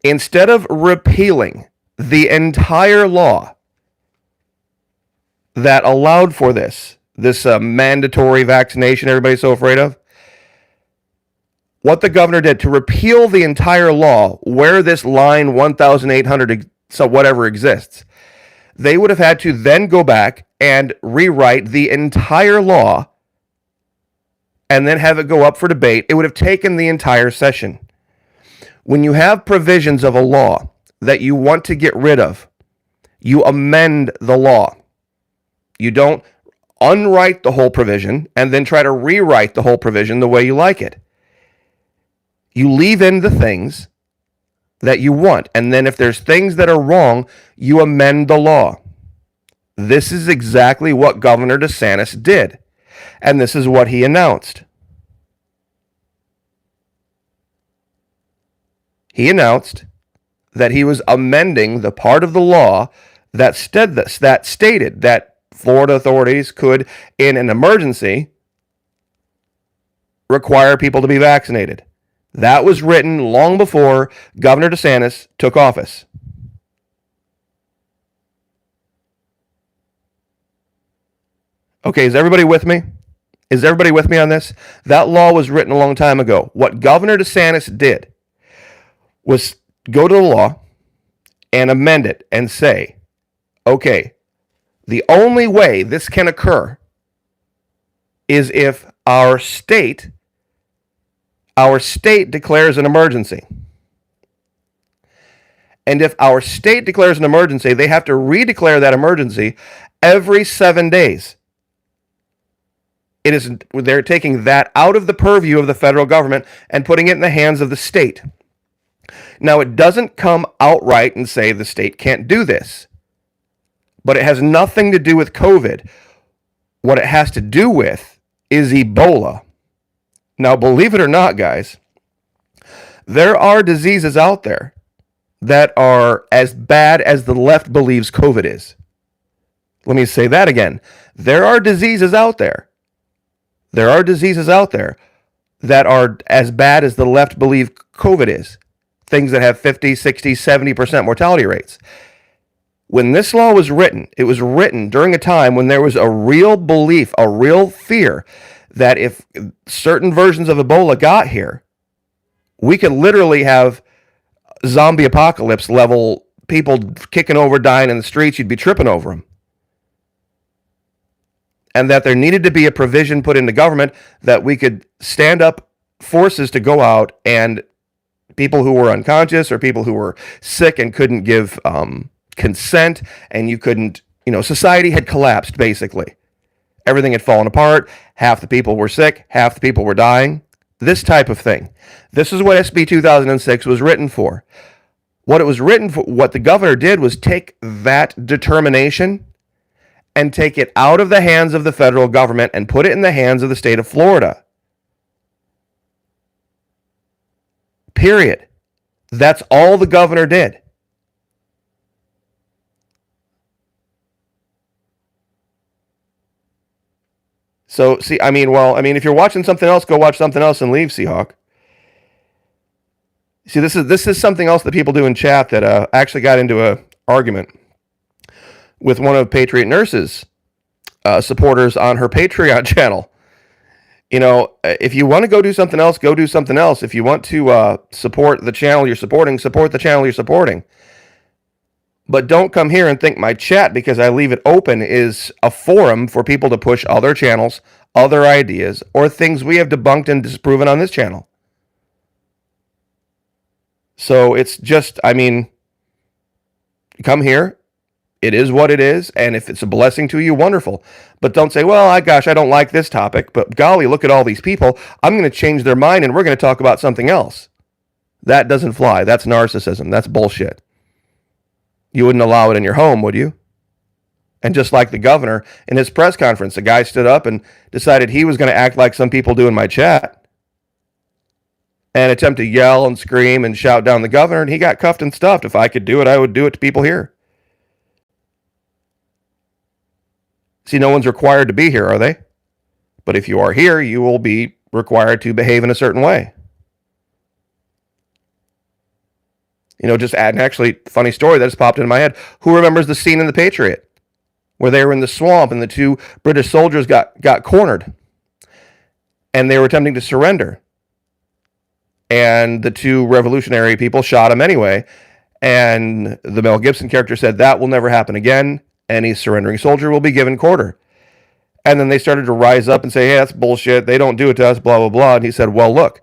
Instead of repealing the entire law that allowed for this, this mandatory vaccination everybody's so afraid of. What the governor did to repeal the entire law, where this line 1,800 so whatever exists, they would have had to then go back and rewrite the entire law and then have it go up for debate. It would have taken the entire session. When you have provisions of a law that you want to get rid of, you amend the law. You don't unwrite the whole provision and then try to rewrite the whole provision the way you like it. You leave in the things that you want, and then if there's things that are wrong, you amend the law. This is exactly what Governor Desantis did, and this is what he announced. He announced that he was amending the part of the law that stated that Florida authorities could, in an emergency, require people to be vaccinated. That was written long before Governor DeSantis took office. Okay, is everybody with me? Is everybody with me on this? That law was written a long time ago. What Governor DeSantis did was go to the law and amend it and say, okay, the only way this can occur is if our state declares an emergency. And if our state declares an emergency, they have to redeclare that emergency every 7 days. They're taking that out of the purview of the federal government and putting it in the hands of the state. Now, it doesn't come outright and say the state can't do this, but it has nothing to do with COVID. What it has to do with is Ebola. Now, believe it or not, guys, there are diseases out there that are as bad as the left believes COVID is. Let me say that again. There are diseases out there. There are diseases out there that are as bad as the left believe COVID is. Things that have 50, 60, 70% mortality rates. When this law was written, it was written during a time when there was a real belief, a real fear that if certain versions of Ebola got here, we could literally have zombie apocalypse level people kicking over, dying in the streets. You'd be tripping over them. And that there needed to be a provision put into government that we could stand up forces to go out, and people who were unconscious or people who were sick and couldn't give consent, and you couldn't, society had collapsed basically. Everything had fallen apart. Half the people were sick. Half the people were dying. This type of thing. This is what SB 2006 was written for. What it was written for, what the governor did was take that determination and take it out of the hands of the federal government and put it in the hands of the state of Florida. Period. That's all the governor did. So, see, if you're watching something else, go watch something else and leave, Seahawk. See, this is something else that people do in chat that actually got into a argument with one of Patriot Nurse's supporters on her Patreon channel. If you want to go do something else, go do something else. If you want to support the channel you're supporting, support the channel you're supporting. But don't come here and think my chat, because I leave it open, is a forum for people to push other channels, other ideas, or things we have debunked and disproven on this channel. So it's just, come here. It is what it is, and if it's a blessing to you, wonderful. But don't say, well, I don't like this topic, but golly, look at all these people. I'm going to change their mind, and we're going to talk about something else. That doesn't fly. That's narcissism. That's bullshit. You wouldn't allow it in your home, would you? And just like the governor, in his press conference, the guy stood up and decided he was going to act like some people do in my chat and attempt to yell and scream and shout down the governor, and he got cuffed and stuffed. If I could do it, I would do it to people here. See, no one's required to be here, are they? But if you are here, you will be required to behave in a certain way. Just add an actually funny story that just popped into my head. Who remembers the scene in The Patriot where they were in the swamp and the two British soldiers got cornered and they were attempting to surrender. And the two revolutionary people shot him anyway. And the Mel Gibson character said, that will never happen again. Any surrendering soldier will be given quarter. And then they started to rise up and say, hey, that's bullshit. They don't do it to us, blah, blah, blah. And he said, well, look,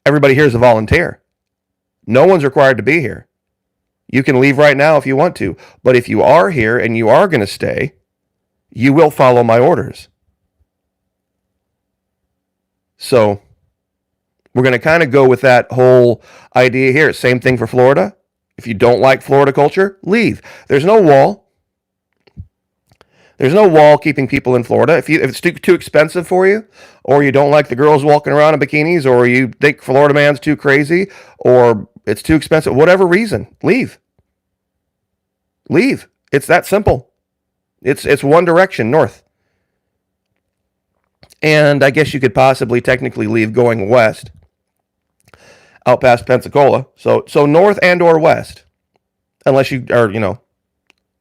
everybody here is a volunteer. No one's required to be here. You can leave right now if you want to. But if you are here and you are going to stay, you will follow my orders. So we're going to kind of go with that whole idea here. Same thing for Florida. If you don't like Florida culture, leave. There's no wall. There's no wall keeping people in Florida. If it's too expensive for you, or you don't like the girls walking around in bikinis, or you think Florida man's too crazy, or it's too expensive, whatever reason, leave. Leave. It's that simple. It's one direction, north. And I guess you could possibly technically leave going west, out past Pensacola. So north and or west, unless you are,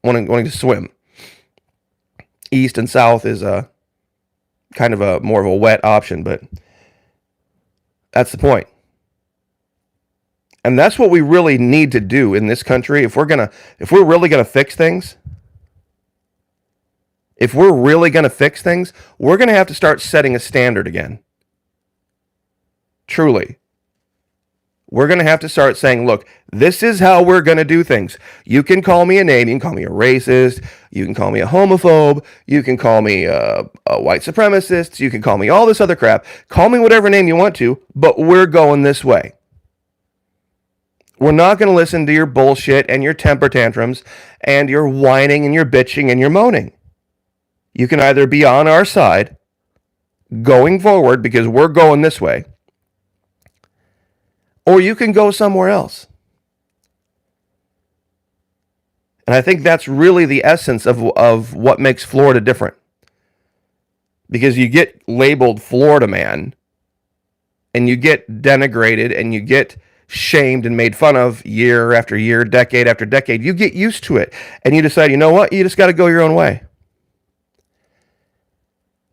wanting to swim. East and south is a kind of a more of a wet option, but that's the point. And that's what we really need to do in this country if we're really gonna fix things. If we're really gonna fix things, we're gonna have to start setting a standard again. Truly. We're going to have to start saying, look, this is how we're going to do things. You can call me a name. You can call me a racist. You can call me a homophobe. You can call me a white supremacist. You can call me all this other crap. Call me whatever name you want to, but we're going this way. We're not going to listen to your bullshit and your temper tantrums and your whining and your bitching and your moaning. You can either be on our side going forward because we're going this way, or you can go somewhere else. And I think that's really the essence of what makes Florida different. Because you get labeled Florida man, and you get denigrated, and you get shamed and made fun of year after year, decade after decade. You get used to it, and you decide, you know what? You just got to go your own way.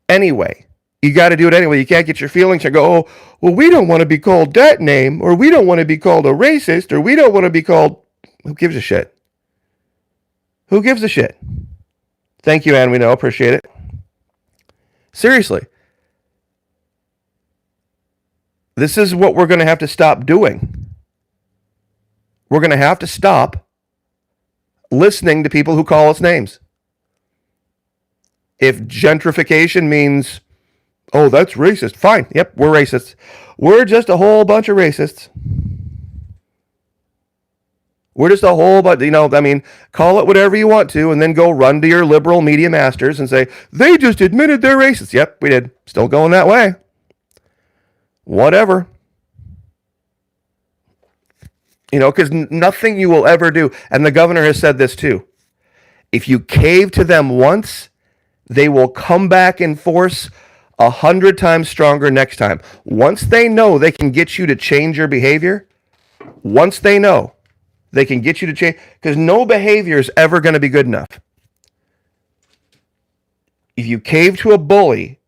Anyway. You got to do it anyway. You can't get your feelings and go, oh, well, we don't want to be called that name, or we don't want to be called a racist, or we don't want to be called... Who gives a shit? Who gives a shit? Thank you, Ann. We know. Appreciate it. Seriously. This is what we're going to have to stop doing. We're going to have to stop listening to people who call us names. If gentrification means... oh, that's racist. Fine. Yep, we're racists. We're just a whole bunch of racists. We're just a whole bunch, call it whatever you want to, and then go run to your liberal media masters and say, they just admitted they're racist. Yep, we did. Still going that way. Whatever. Because nothing you will ever do, and the governor has said this too, if you cave to them once, they will come back in force 100 times stronger next time. Once they know they can get you to change your behavior, once they know they can get you to change, because no behavior is ever going to be good enough. If you cave to a bully,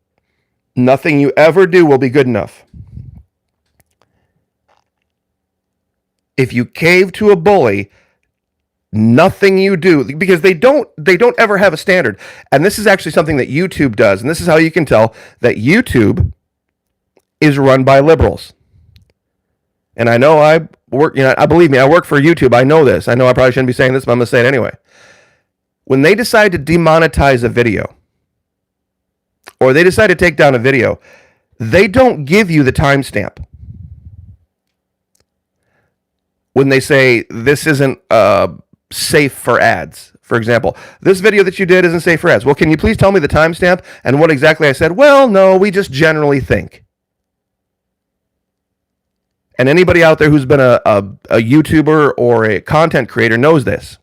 nothing you ever do will be good enough. If you cave to a bully, nothing you do, because they don't ever have a standard. And this is actually something that YouTube does, and this is how you can tell that YouTube is run by liberals. And I know I work, believe me, I work for YouTube. I know this. I know I probably shouldn't be saying this, but I'm going to say it anyway. When they decide to demonetize a video, or they decide to take down a video, they don't give you the timestamp. When they say this isn't safe for ads. For example, this video that you did isn't safe for ads. Well, can you please tell me the timestamp and what exactly I said? Well, no, we just generally think. And anybody out there who's been a YouTuber or a content creator knows this.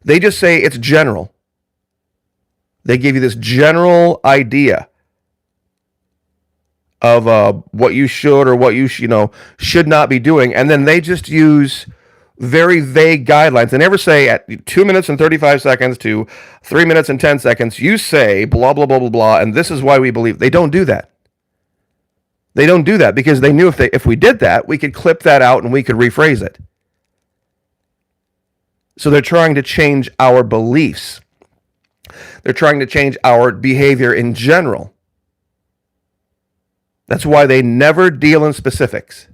They just say it's general. They give you this general idea of what you should or what you should not be doing, and then they just use very vague guidelines. They never say at 2 minutes and 35 seconds to 3 minutes and 10 seconds, you say blah, blah, blah, blah, blah, and this is why we believe. They don't do that. They don't do that because they knew if we did that, we could clip that out and we could rephrase it. So they're trying to change our beliefs. They're trying to change our behavior in general. That's why they never deal in specifics.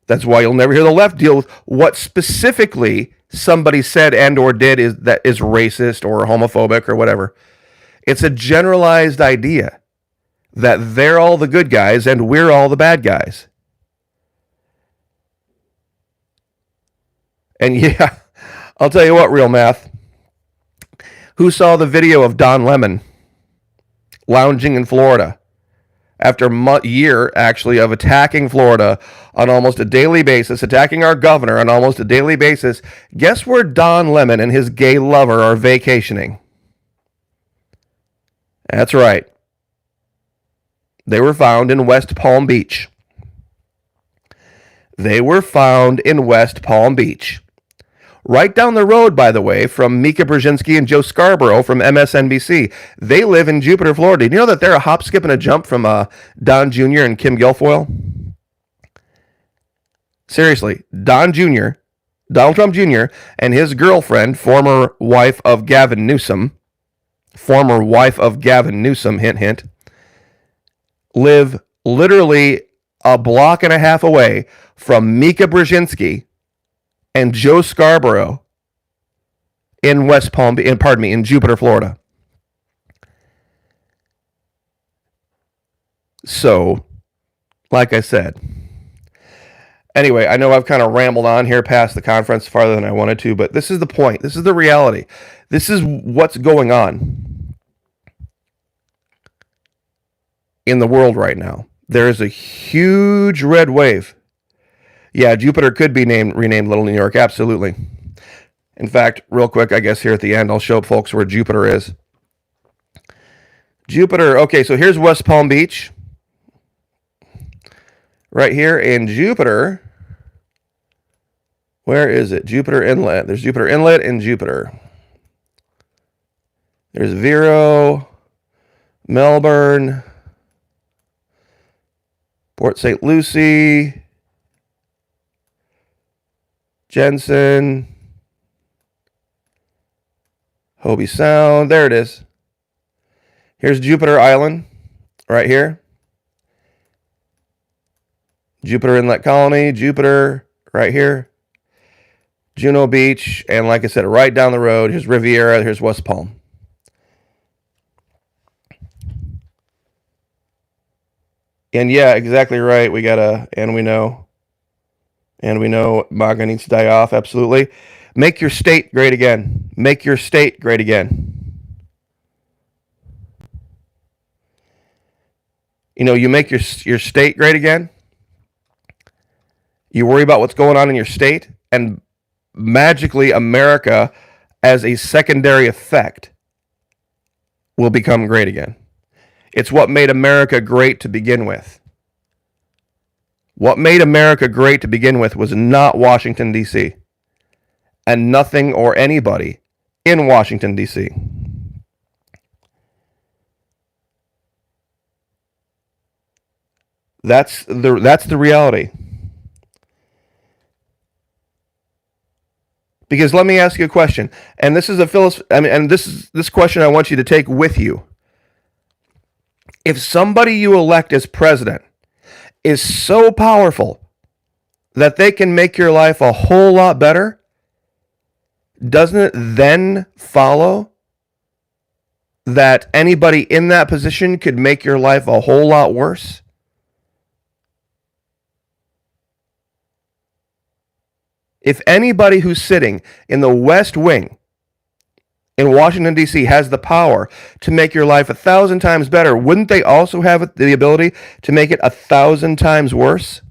That's why you'll never hear the left deal with what specifically somebody said and or did that is racist or homophobic or whatever. It's a generalized idea that they're all the good guys and we're all the bad guys. And yeah, I'll tell you what, Real Math. Who saw the video of Don Lemon lounging in Florida after a year, actually, of attacking Florida on almost a daily basis, attacking our governor on almost a daily basis? Guess where Don Lemon and his gay lover are vacationing? That's right. They were found in West Palm Beach. They were found in West Palm Beach. Right down the road, by the way, from Mika Brzezinski and Joe Scarborough from MSNBC. They live in Jupiter, Florida. Do you know that they're a hop, skip, and a jump from Don Jr. and Kim Guilfoyle? Seriously, Don Jr., Donald Trump Jr., and his girlfriend, former wife of Gavin Newsom, hint, hint, live literally a block and a half away from Mika Brzezinski and Joe Scarborough in in Jupiter, Florida. So, like I said, anyway, I know I've kind of rambled on here past the conference farther than I wanted to, but this is the point. This is the reality. This is what's going on in the world right now. There is a huge red wave. Yeah, Jupiter could be renamed Little New York, absolutely. In fact, real quick, I guess here at the end, I'll show folks where Jupiter is. Jupiter, okay, so here's West Palm Beach. Right here in Jupiter. Where is it? Jupiter Inlet. There's Jupiter Inlet and Jupiter. There's Vero, Melbourne, Port St. Lucie, Jensen, Hobie Sound. There it is. Here's Jupiter Island, right here. Jupiter Inlet Colony, Jupiter, right here. Juno Beach, and like I said, right down the road, here's Riviera, here's West Palm. And yeah, exactly right. We gotta, and we know MAGA needs to die off, absolutely. Make your state great again. Make your state great again. You know, you make your state great again. You worry about what's going on in your state, and magically America, as a secondary effect, will become great again. It's what made America great to begin with. What made America great to begin with was not Washington, D.C., and nothing or anybody in Washington, D.C. That's the reality. Because let me ask you a question, and this is this question I want you to take with you. If somebody you elect as president is so powerful that they can make your life a whole lot better, doesn't it then follow that anybody in that position could make your life a whole lot worse? If anybody who's sitting in the West Wing in Washington, D.C. has the power to make your life 1,000 times better, wouldn't they also have the ability to make it 1,000 times worse?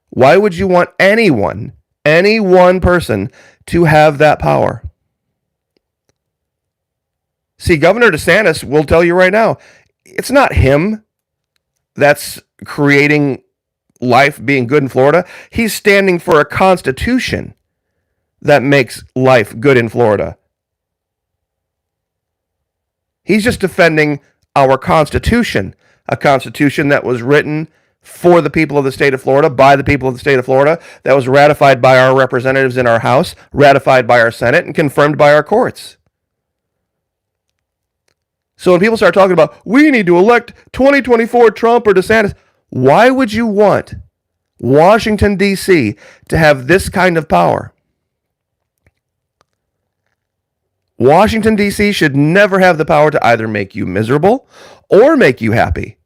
Why would you want any one person to have that power? See, Governor Desantis will tell you right now, it's not him that's creating life being good in Florida. He's standing for a constitution that makes life good in Florida. He's just defending our Constitution, a Constitution that was written for the people of the state of Florida, by the people of the state of Florida, that was ratified by our representatives in our House, ratified by our Senate, and confirmed by our courts. So when people start talking about, we need to elect 2024 Trump or DeSantis, why would you want Washington, D.C. to have this kind of power? Washington, D.C. should never have the power to either make you miserable or make you happy.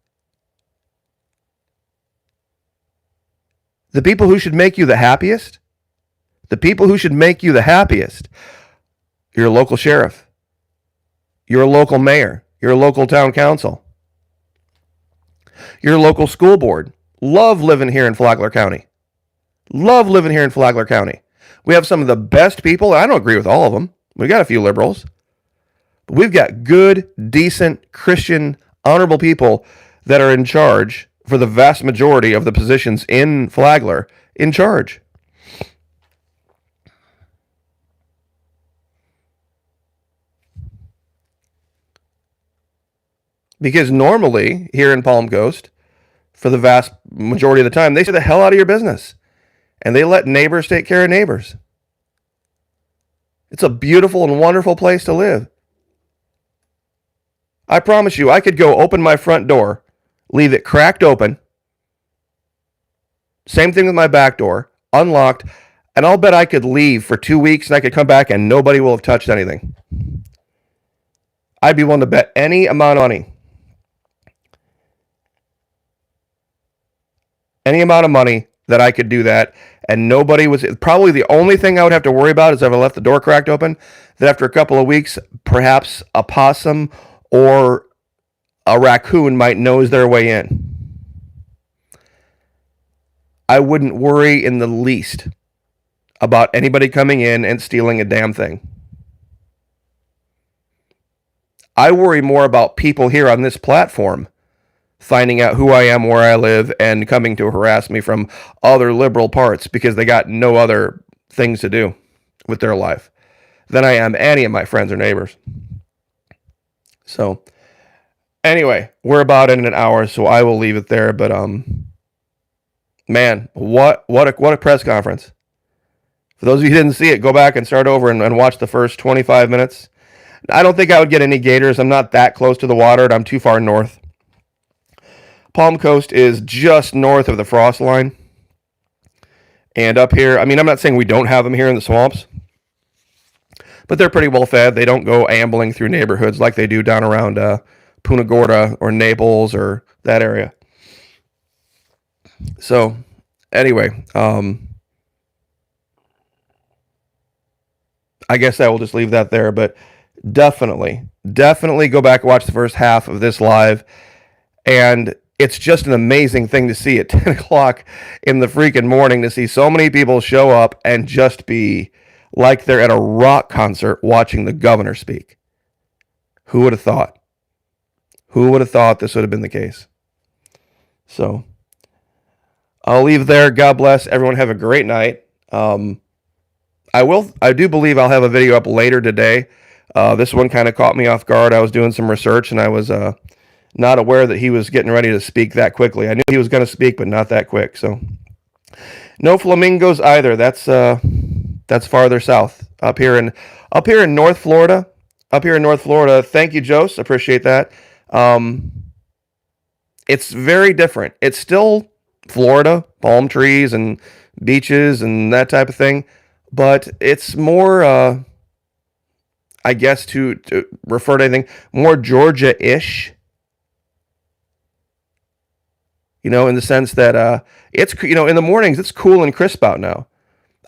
The people who should make you the happiest, your local sheriff, your local mayor, your local town council, your local school board. Love living here in Flagler County. We have some of the best people. I don't agree with all of them. We got a few liberals, but we've got good, decent, Christian, honorable people that are in charge for the vast majority of the positions in Flagler in charge. Because normally here in Palm Coast, for the vast majority of the time, they stay the hell out of your business and they let neighbors take care of neighbors. It's a beautiful and wonderful place to live. I promise you, I could go open my front door, leave it cracked open. Same thing with my back door, unlocked, and I'll bet I could leave for 2 weeks and I could come back and nobody will have touched anything. I'd be willing to bet any amount of money. Any amount of money that I could do that, and nobody was. Probably the only thing I would have to worry about is if I left the door cracked open, that after a couple of weeks, perhaps a possum or a raccoon might nose their way in. I wouldn't worry in the least about anybody coming in and stealing a damn thing. I worry more about people here on this platform finding out who I am, where I live, and coming to harass me from other liberal parts because they got no other things to do with their life than I am any of my friends or neighbors. So, anyway, we're about in an hour, so I will leave it there. But man, what a press conference! For those of you who didn't see it, go back and start over and watch the first 25 minutes. I don't think I would get any gators. I'm not that close to the water, and I'm too far north. Palm Coast is just north of the frost line. And up here, I mean, I'm not saying we don't have them here in the swamps, but they're pretty well fed. They don't go ambling through neighborhoods like they do down around Punta Gorda or Naples or that area. So, anyway, I guess I will just leave that there, but definitely go back and watch the first half of this live. And it's just an amazing thing to see at 10 o'clock in the freaking morning, to see so many people show up and just be like they're at a rock concert watching the governor speak. Who would have thought? Who would have thought this would have been the case? So, I'll leave there. God bless. Everyone have a great night. I do believe I'll have a video up later today. This one kind of caught me off guard. I was doing some research and I was not aware that he was getting ready to speak that quickly. I knew he was going to speak, but not that quick. So, no flamingos either. That's farther south, up here in North Florida. Thank you, Jose. Appreciate that. It's very different. It's still Florida, palm trees and beaches and that type of thing, but it's more, I guess, to refer to anything, more Georgia-ish. In the sense that it's, in the mornings, it's cool and crisp out now.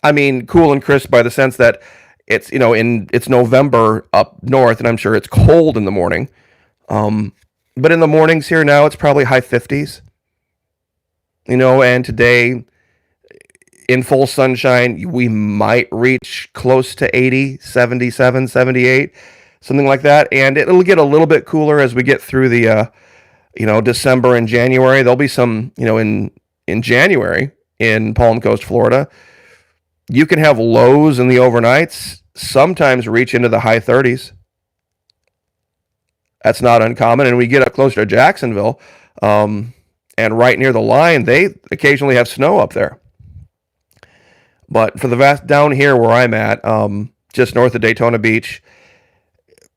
I mean, cool and crisp by the sense that it's, it's November up north, and I'm sure it's cold in the morning. But in the mornings here now, it's probably high 50s. And today, in full sunshine, we might reach close to 80, 77, 78, something like that. And it'll get a little bit cooler as we get through the December and January. There'll be some, in January in Palm Coast, Florida. You can have lows in the overnights, sometimes reach into the high 30s. That's not uncommon. And we get up closer to Jacksonville, and right near the line, they occasionally have snow up there. But for the down here where I'm at, just north of Daytona Beach,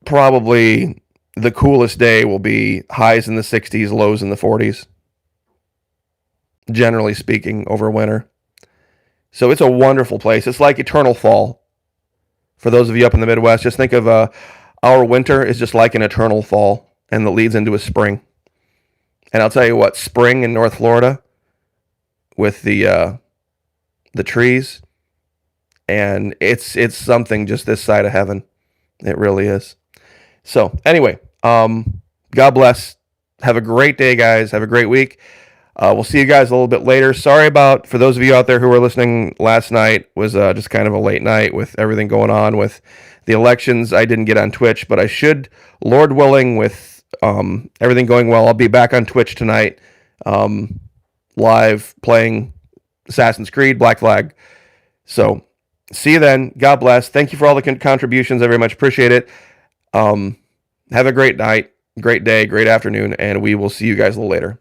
probably the coolest day will be highs in the 60s, lows in the 40s, generally speaking, over winter. So it's a wonderful place. It's like eternal fall. For those of you up in the Midwest, just think of our winter is just like an eternal fall, and that leads into a spring. And I'll tell you what, spring in North Florida with the trees, and it's something just this side of heaven. It really is. So anyway, God bless. Have a great day, guys. Have a great week. We'll see you guys a little bit later. Sorry about, for those of you out there who were listening last night, was just kind of a late night with everything going on with the elections. I didn't get on Twitch, but I should, Lord willing, with everything going well, I'll be back on Twitch tonight, live playing Assassin's Creed, Black Flag. So see you then. God bless. Thank you for all the contributions. I very much appreciate it. Have a great night, great day, great afternoon, and we will see you guys a little later.